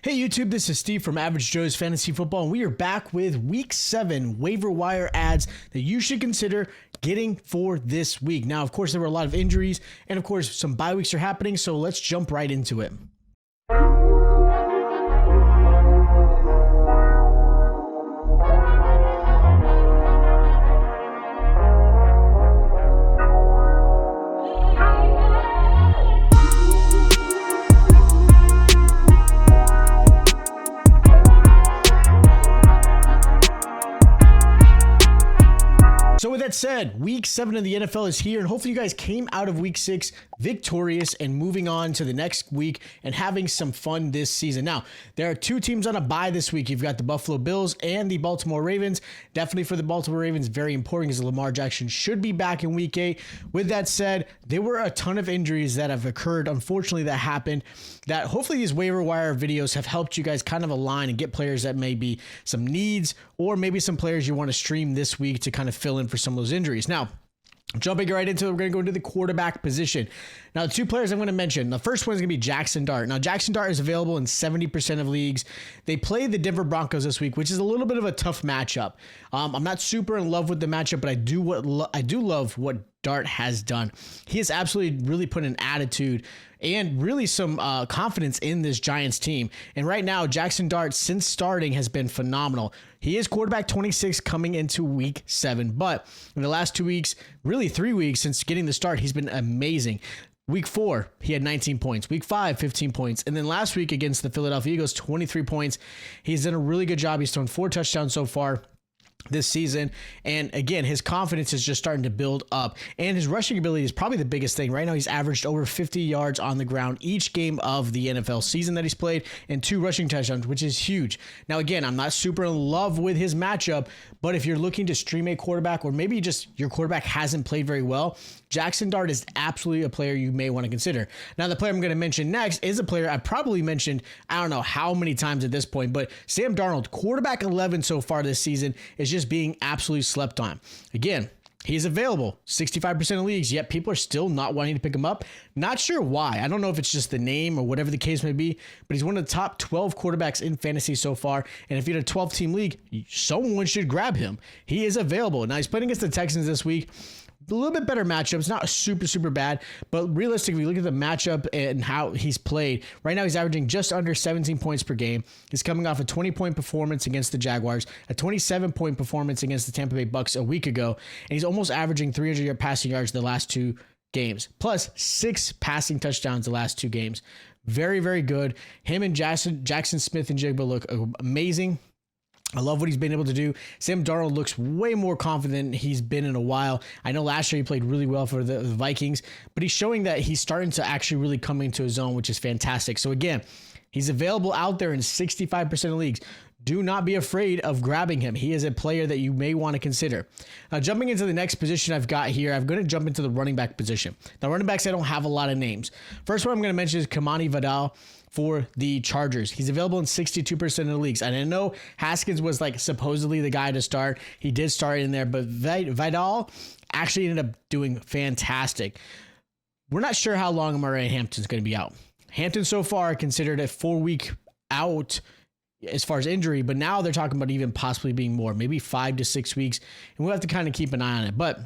Hey YouTube, this is Steve from Average Joe's Fantasy Football, and we are back with Week 7 waiver wire ads that you should consider getting for this week. Now, of course, there were a lot of injuries, and of course, some bye weeks are happening, so let's jump right into it. So with that said, Week 7 of the NFL is here, and hopefully you guys came out of Week 6 victorious and moving on to the next week and having some fun this season. Now, there are two teams on a bye this week. You've got the Buffalo Bills and the Baltimore Ravens. Definitely for the Baltimore Ravens, very important because Lamar Jackson should be back in Week 8. With that said, there were a ton of injuries that have occurred, unfortunately, that happened, that hopefully these waiver wire videos have helped you guys kind of align and get players that may be some needs or maybe some players you want to stream this week to kind of fill in for some of those injuries. Now, jumping right into it, we're going to go into the quarterback position. Now, the two players I'm going to mention, the first one is going to be Jaxson Dart. Now, Jaxson Dart is available in 70% of leagues. They play the Denver Broncos this week, which is a little bit of a tough matchup. I'm not super in love with the matchup, but I do love what Dart has done. He has absolutely really put an attitude and really some confidence in this Giants team. And right now, Jaxson Dart, since starting, has been phenomenal. He is quarterback 26 coming into Week 7, but in the last 2 weeks, really 3 weeks since getting the start, he's been amazing. Week 4, he had 19 points. Week 5, 15 points. And then last week against the Philadelphia Eagles, 23 points. He's done a really good job. He's thrown 4 touchdowns so far this season. And again, his confidence is just starting to build up, and his rushing ability is probably the biggest thing. Right now, he's averaged over 50 yards on the ground each game of the NFL season that he's played, and 2 rushing touchdowns, which is huge. Now, again, I'm not super in love with his matchup, but if you're looking to stream a quarterback, or maybe just your quarterback hasn't played very well, Jaxson Dart is absolutely a player you may want to consider. Now, the player I'm going to mention next is a player I probably mentioned, I don't know how many times at this point, but Sam Darnold, quarterback 11 so far this season, is just being absolutely slept on. Again, he's available 65% of leagues, yet people are still not wanting to pick him up. Not sure why. I don't know if it's just the name or whatever the case may be, but he's one of the top 12 quarterbacks in fantasy so far. And if you're in a 12-team league, someone should grab him. He is available. Now, he's playing against the Texans this week. A little bit better matchup. It's not super bad, but realistically, look at the matchup and how he's played. Right now, he's averaging just under 17 points per game. He's coming off a 20-point performance against the Jaguars, a 27-point performance against the Tampa Bay Bucks a week ago, and he's almost averaging 300 passing yards the last 2 games, plus 6 passing touchdowns the last 2 games. Very good. Him and Jackson Smith and Jigba look amazing. I love what he's been able to do. Sam Darnold looks way more confident than he's been in a while. I know last year he played really well for the Vikings, but he's showing that he's starting to actually really come into his own, which is fantastic. So again, he's available out there in 65% of leagues. Do not be afraid of grabbing him. He is a player that you may want to consider. Jumping into the next position I've got here, I'm going to jump into the running back position. Now, running backs, I don't have a lot of names. First one I'm going to mention is Kimani Vidal for the Chargers. He's available in 62% of the leagues. And I know Haskins was like supposedly the guy to start. He did start in there, but Vidal actually ended up doing fantastic. We're not sure how long Murray Hampton's going to be out. Hampton so far considered a 4-week out as far as injury, but now they're talking about even possibly being more, maybe 5 to 6 weeks. And we'll have to kind of keep an eye on it. But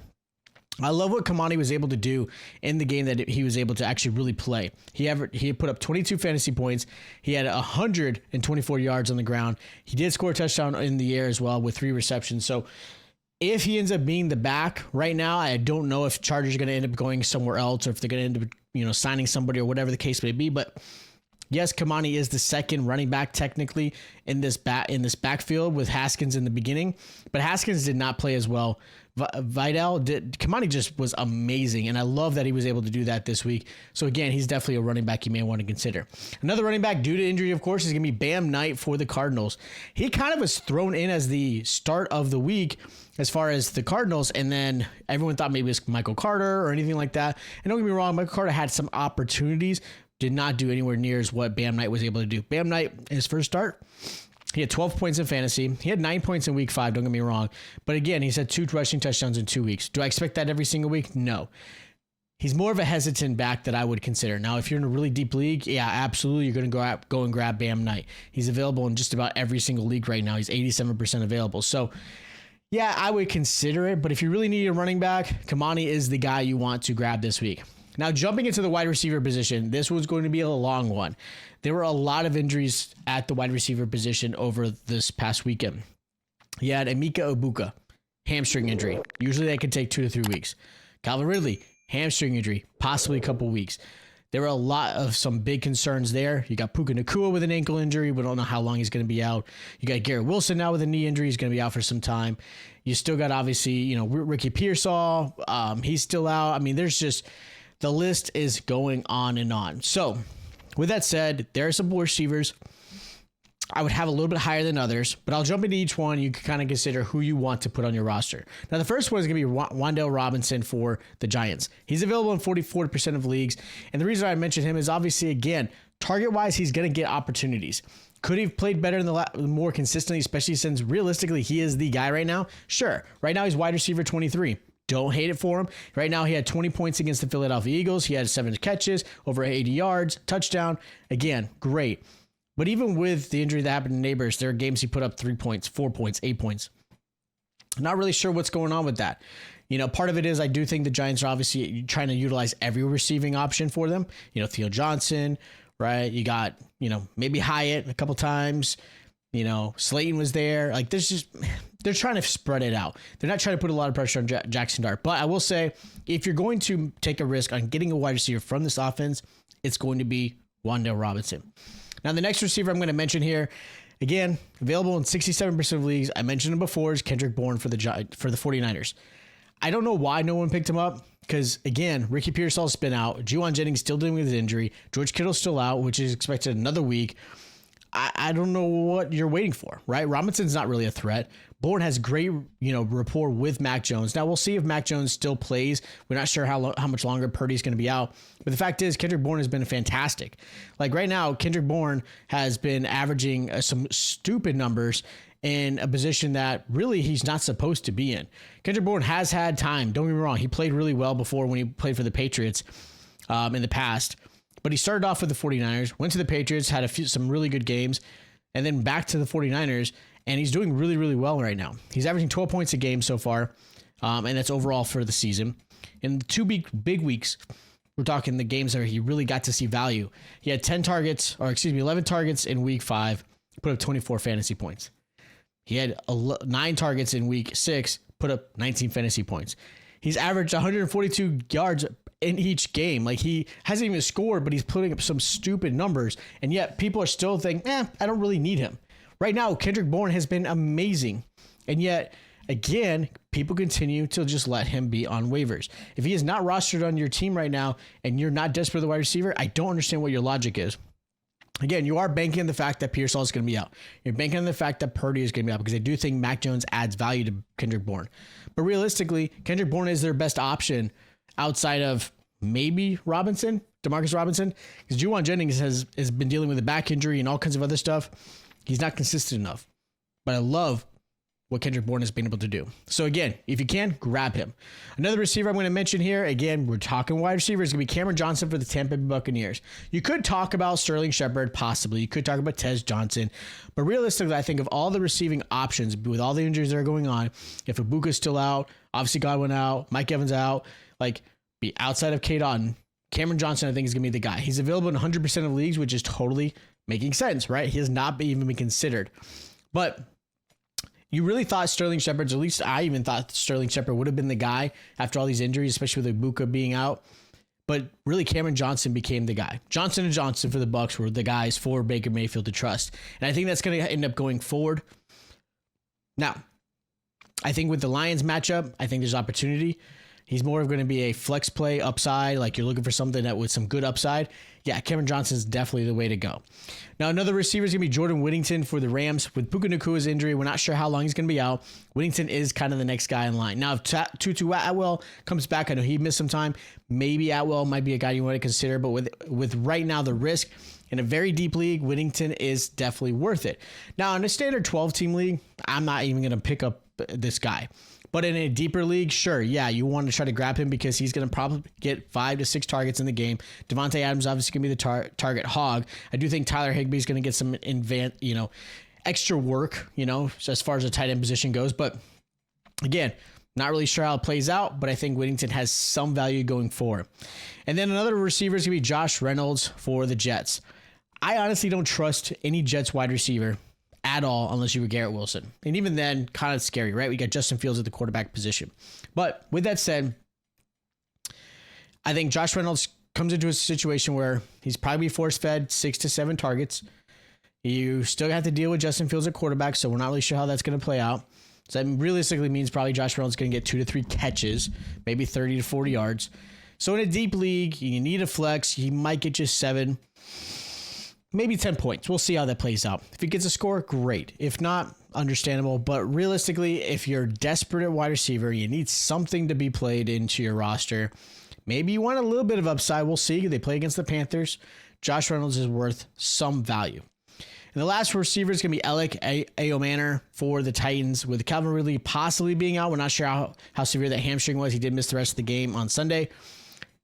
I love what Kimani was able to do in the game that he was able to actually really play. He put up 22 fantasy points. He had 124 yards on the ground. He did score a touchdown in the air as well with 3 receptions. So if he ends up being the back right now, I don't know if Chargers are going to end up going somewhere else or if they're going to end up, signing somebody or whatever the case may be. But yes, Kimani is the second running back technically in this backfield with Haskins in the beginning, but Haskins did not play as well. Kimani just was amazing, and I love that he was able to do that this week. So again, he's definitely a running back you may want to consider. Another running back due to injury, of course, is going to be Bam Knight for the Cardinals. He kind of was thrown in as the start of the week as far as the Cardinals, and then everyone thought maybe it was Michael Carter or anything like that. And don't get me wrong, Michael Carter had some opportunities, did not do anywhere near as what Bam Knight was able to do. Bam Knight, his first start, he had 12 points in fantasy. He had 9 points in week 5, don't get me wrong. But again, he's had 2 rushing touchdowns in 2 weeks. Do I expect that every single week? No. he's more of a hesitant back that I would consider. Now, if you're in a really deep league, yeah, absolutely, you're going to go and grab Bam Knight. He's available in just about every single league right now. He's 87% available. So, yeah, I would consider it. But if you really need a running back, Kimani is the guy you want to grab this week. Now, jumping into the wide receiver position, this was going to be a long one. There were a lot of injuries at the wide receiver position over this past weekend. You had Emeka Egbuka, hamstring injury. Usually that could take 2 to 3 weeks. Calvin Ridley, hamstring injury, possibly a couple weeks. There were a lot of some big concerns there. You got Puka Nacua with an ankle injury. We don't know how long he's going to be out. You got Garrett Wilson now with a knee injury. He's going to be out for some time. You still got, obviously, Ricky Pearsall. He's still out. I mean, there's just, the list is going on and on. So, with that said, there are some receivers I would have a little bit higher than others, but I'll jump into each one. You can kind of consider who you want to put on your roster. Now, the first one is going to be Wan'Dale Robinson for the Giants. He's available in 40% of leagues. And the reason I mentioned him is obviously, again, target-wise, he's going to get opportunities. Could he have played better in more consistently, especially since realistically he is the guy right now? Sure. Right now he's wide receiver 23. Don't hate it for him. Right now he had 20 points against the Philadelphia Eagles. He had 7 catches, over 80 yards, touchdown. Again, great. But even with the injury that happened to Neighbors, there are games he put up 3 points, 4 points, 8 points. Not really sure what's going on with that. Part of it is I do think the Giants are obviously trying to utilize every receiving option for them. Theo Johnson, right? You got, maybe Hyatt a couple times. Slayton was there. Like, they're trying to spread it out. They're not trying to put a lot of pressure on Jaxson Dart. But I will say, if you're going to take a risk on getting a wide receiver from this offense, it's going to be Wan'Dale Robinson. Now, the next receiver I'm going to mention here, again, available in 67% of leagues. I mentioned him before, is Kendrick Bourne for the 49ers. I don't know why no one picked him up because, again, Ricky Pearsall's been out. Juwan Jennings still dealing with his injury. George Kittle's still out, which is expected another week. I don't know what you're waiting for, right? Robinson's not really a threat. Bourne has great, rapport with Mac Jones. Now, we'll see if Mac Jones still plays. We're not sure how much longer Purdy's going to be out. But the fact is, Kendrick Bourne has been fantastic. Like right now, Kendrick Bourne has been averaging some stupid numbers in a position that really he's not supposed to be in. Kendrick Bourne has had time. Don't get me wrong. He played really well before when he played for the Patriots in the past. But he started off with the 49ers, went to the Patriots, had some really good games, and then back to the 49ers, and he's doing really, really well right now. He's averaging 12 points a game so far, and that's overall for the season. In the 2 big weeks, we're talking the games where he really got to see value. He had 11 targets in week 5, put up 24 fantasy points. He had 9 targets in week 6, put up 19 fantasy points. He's averaged 142 yards in each game. Like, he hasn't even scored, but he's putting up some stupid numbers. And yet people are still thinking, I don't really need him. Right now, Kendrick Bourne has been amazing. And yet, again, people continue to just let him be on waivers. If he is not rostered on your team right now and you're not desperate for the wide receiver, I don't understand what your logic is. Again, you are banking on the fact that Pearsall is going to be out. You're banking on the fact that Purdy is going to be out because I do think Mac Jones adds value to Kendrick Bourne. But realistically, Kendrick Bourne is their best option outside of maybe Demarcus Robinson, because Juwan Jennings has been dealing with a back injury and all kinds of other stuff. He's not consistent enough. But I love what Kendrick Bourne has been able to do. So again, if you can, grab him. Another receiver I'm going to mention here, again, we're talking wide receiver, is going to be Kameron Johnson for the Tampa Bay Buccaneers. You could talk about Sterling Shepard, possibly. You could talk about Tez Johnson. But realistically, I think of all the receiving options, with all the injuries that are going on, if Ibuka's still out, obviously Godwin out, Mike Evans out, be outside of Cade Otton, Kameron Johnson, I think, is going to be the guy. He's available in 100% of leagues, which is totally making sense, right? He has not even been considered. But you really thought Sterling Shepard, at least I even thought Sterling Shepard would have been the guy after all these injuries, especially with Ibuka being out. But really, Kameron Johnson became the guy. Johnson and Johnson for the Bucs were the guys for Baker Mayfield to trust. And I think that's going to end up going forward. Now, I think with the Lions matchup, I think there's opportunity. He's more of going to be a flex play upside, like you're looking for something that with some good upside. Yeah, Kameron Johnson is definitely the way to go. Now, another receiver is going to be Jordan Whittington for the Rams. With Puka Nacua's injury, we're not sure how long he's going to be out. Whittington is kind of the next guy in line. Now, if Tutu Atwell comes back, I know he missed some time. Maybe Atwell might be a guy you want to consider, but with right now the risk in a very deep league, Whittington is definitely worth it. Now, in a standard 12-team league, I'm not even going to pick up this guy. But in a deeper league, sure, yeah, you want to try to grab him because he's going to probably get 5 to 6 targets in the game. Devontae Adams obviously going to be the target hog. I do think Tyler Higbee is going to get some extra work, as far as the tight end position goes. But again, not really sure how it plays out, but I think Whittington has some value going forward. And then another receiver is going to be Josh Reynolds for the Jets. I honestly don't trust any Jets wide receiver at all unless you were Garrett Wilson. And even then, kind of scary, right? We got Justin Fields at the quarterback position. But with that said, I think Josh Reynolds comes into a situation where he's probably force-fed 6 to 7 targets. You still have to deal with Justin Fields at quarterback, so we're not really sure how that's going to play out. So that realistically means probably Josh Reynolds is going to get 2 to 3 catches, maybe 30 to 40 yards. So in a deep league, you need a flex. He might get you 7, maybe 10 points. We'll see how that plays out. If he gets a score, great. If not, understandable. But realistically, if you're desperate at wide receiver, you need something to be played into your roster. Maybe you want a little bit of upside. We'll see. They play against the Panthers. Josh Reynolds is worth some value. And the last receiver is going to be Elic Ayomanor for the Titans. With Calvin Ridley possibly being out, we're not sure how severe that hamstring was. He did miss the rest of the game on Sunday.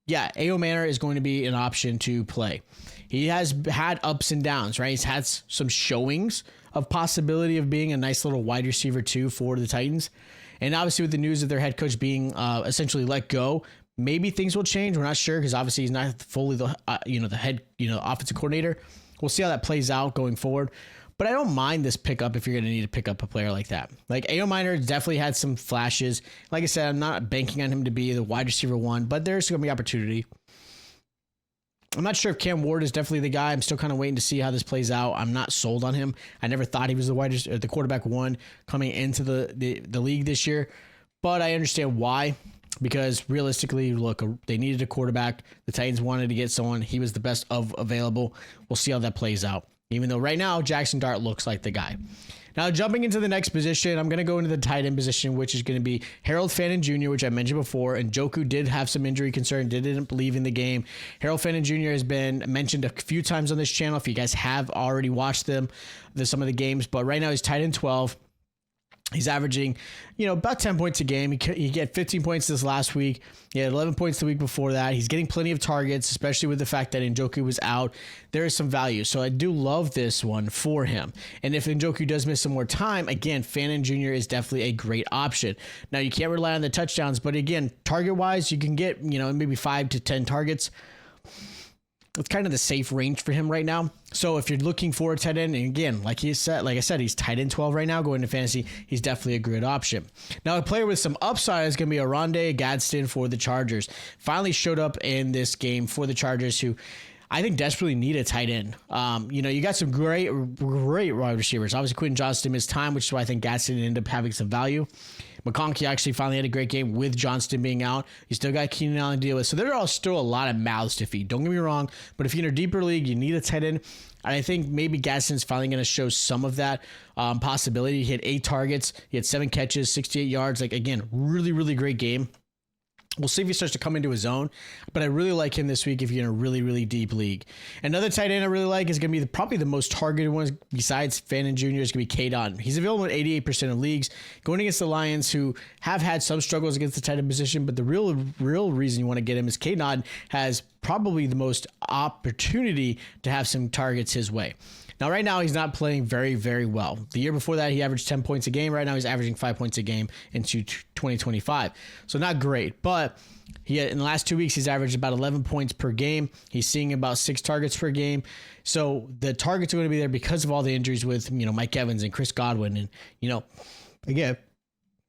Yeah, Ayomanor is going to be an option to play. He has had ups and downs, right? He's had some showings of possibility of being a nice little wide receiver too for the Titans. And obviously with the news of their head coach being essentially let go, maybe things will change. We're not sure because obviously he's not fully the head offensive coordinator. We'll see how that plays out going forward. But I don't mind this pickup if you're going to need to pick up a player like that. Like Ayomanor definitely had some flashes. Like I said, I'm not banking on him to be the wide receiver 1, but there's going to be opportunity. I'm not sure if Cam Ward is definitely the guy. I'm still kind of waiting to see how this plays out. I'm not sold on him. I never thought he was the quarterback 1 coming into the league this year. But I understand why. Because realistically, look, they needed a quarterback. The Titans wanted to get someone. He was the best of available. We'll see how that plays out. Even though right now, Jaxson Dart looks like the guy. Now, jumping into the next position, I'm going to go into the tight end position, which is going to be Harold Fannin Jr., which I mentioned before. And Njoku did have some injury concern, didn't believe in the game. Harold Fannin Jr. has been mentioned a few times on this channel if you guys have already watched some of the games. But right now, he's tight end 12. He's averaging, about 10 points a game. He get 15 points this last week. He had 11 points the week before that. He's getting plenty of targets, especially with the fact that Njoku was out. There is some value. So I do love this one for him. And if Njoku does miss some more time, again, Fannin Jr. is definitely a great option. Now, you can't rely on the touchdowns, but again, target-wise, you can get, maybe 5 to 10 targets. It's kind of the safe range for him right now. So if you're looking for a tight end, and again, like I said, he's tight end 12 right now going to fantasy. He's definitely a good option. Now, a player with some upside is going to be Oronde Gadsden for the Chargers. Finally showed up in this game for the Chargers, who I think desperately need a tight end. You got some great wide receivers. Obviously, Quentin Johnston missed time, which is why I think Gadsden ended up having some value. McConkey actually finally had a great game with Johnston being out. You still got Keenan Allen to deal with. So there are still a lot of mouths to feed. Don't get me wrong. But if you're in a deeper league, you need a tight end. And I think maybe Gadsden's finally going to show some of that possibility. He had 8 targets. He had 7 catches, 68 yards. Again, really, really great game. We'll see if he starts to come into his own, but I really like him this week if you're in a really, really deep league. Another tight end I really like is going to be probably the most targeted one besides Fannin Jr. is going to be K-Don. He's available in 88% of leagues, going against the Lions, who have had some struggles against the tight end position, but the real reason you want to get him is K-Don has probably the most opportunity to have some targets his way. Now, right now, he's not playing very, very well. The year before that, he averaged 10 points a game. Right now, he's averaging 5 points a game into 2025. So not great, but in the last 2 weeks, he's averaged about 11 points per game. He's seeing about 6 targets per game. So the targets are going to be there because of all the injuries with, Mike Evans and Chris Godwin. And, again,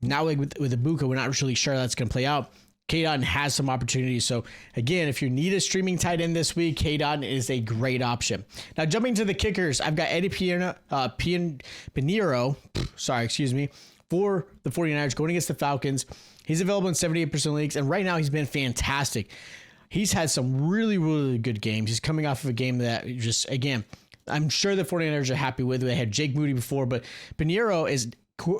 now with Ibuka, we're not really sure how that's going to play out. K-Don has some opportunities. So, again, if you need a streaming tight end this week, K-Don is a great option. Now, jumping to the kickers, I've got Eddie Pinheiro, for the 49ers going against the Falcons. He's available in 78% leagues, and right now he's been fantastic. He's had some really, really good games. He's coming off of a game that just, again, I'm sure the 49ers are happy with. They had Jake Moody before, but Pinheiro is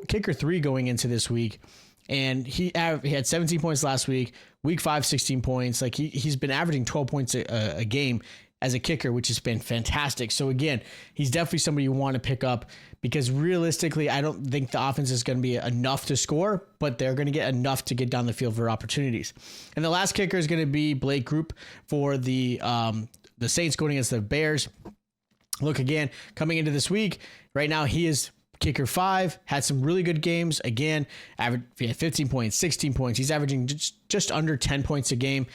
kicker 3 going into this week. And he had 17 points last week. Week 5, 16 points. He's been averaging 12 points a game as a kicker, which has been fantastic. So again, he's definitely somebody you want to pick up because realistically, I don't think the offense is going to be enough to score, but they're going to get enough to get down the field for opportunities. And the last kicker is going to be Blake Group for the Saints going against the Bears. Look, again, coming into this week, right now he is kicker 5, had some really good games. Again, average 15 points, 16 points. He's averaging just under 10 points a game.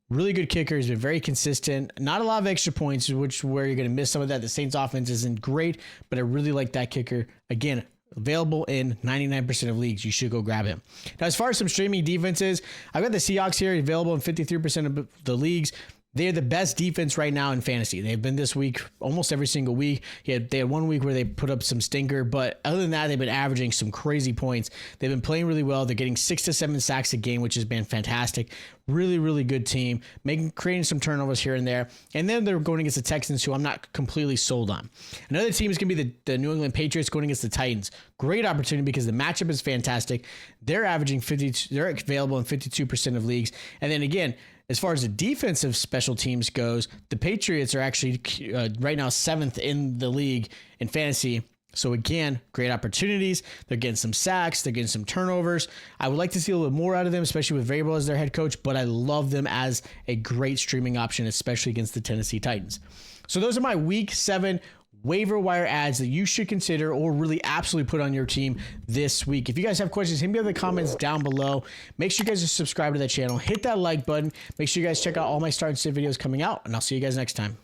Really good kicker. He's been very consistent. Not a lot of extra points, where you're going to miss some of that. The Saints offense isn't great, but I really like that kicker. Again, available in 99% of leagues. You should go grab him. Now, as far as some streaming defenses, I've got the Seahawks here available in 53% of the leagues. They're the best defense right now in fantasy. They've been this week almost every single week. They had 1 week where they put up some stinker, but other than that, they've been averaging some crazy points. They've been playing really well. They're getting 6 to 7 sacks a game, which has been fantastic. Really, really good team, creating some turnovers here and there. And then they're going against the Texans, who I'm not completely sold on. Another team is going to be the New England Patriots going against the Titans. Great opportunity because the matchup is fantastic. They're averaging 50. They're available in 52% of leagues. And then again, as far as the defensive special teams goes, the Patriots are actually right now 7th in the league in fantasy. So again, great opportunities. They're getting some sacks. They're getting some turnovers. I would like to see a little bit more out of them, especially with Vrabel as their head coach, but I love them as a great streaming option, especially against the Tennessee Titans. So those are my week 7 waiver wire ads that you should consider or really absolutely put on your team this week. If you guys have questions, hit me in the comments down below. Make sure you guys are subscribed to that channel. Hit that like button. Make sure you guys check out all my start and sit videos coming out, and I'll see you guys next time.